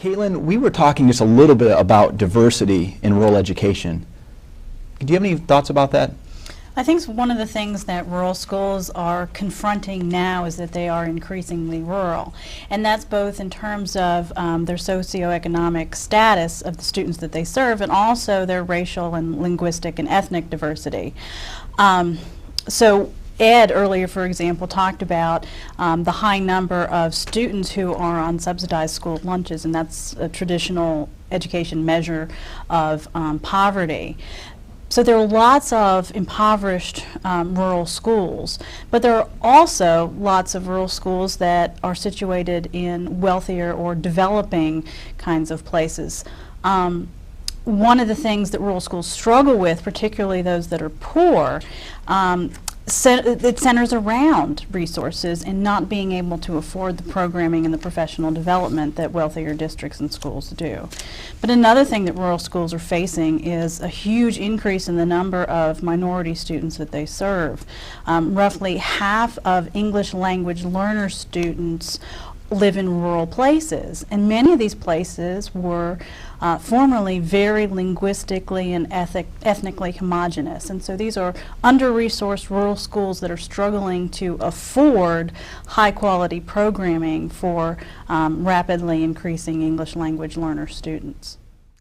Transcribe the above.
Caitlin, we were talking just a little bit about diversity in rural education. Do you have any thoughts about that? I think one of the things that rural schools are confronting now is that they are increasingly rural. And that's both in terms of their socioeconomic status of the students that they serve and also their racial and linguistic and ethnic diversity. So Ed earlier, for example, talked about the high number of students who are on subsidized school lunches, and that's a traditional education measure of poverty. So there are lots of impoverished rural schools, but there are also lots of rural schools that are situated in wealthier or developing kinds of places. One of the things that rural schools struggle with, particularly those that are poor, it centers around resources and not being able to afford the programming and the professional development that wealthier districts and schools do. But another thing that rural schools are facing is a huge increase in the number of minority students that they serve. Roughly half of English language learner students live in rural places, and many of these places were formerly very linguistically and ethnically homogenous, and so these are under-resourced rural schools that are struggling to afford high-quality programming for rapidly increasing English language learner students.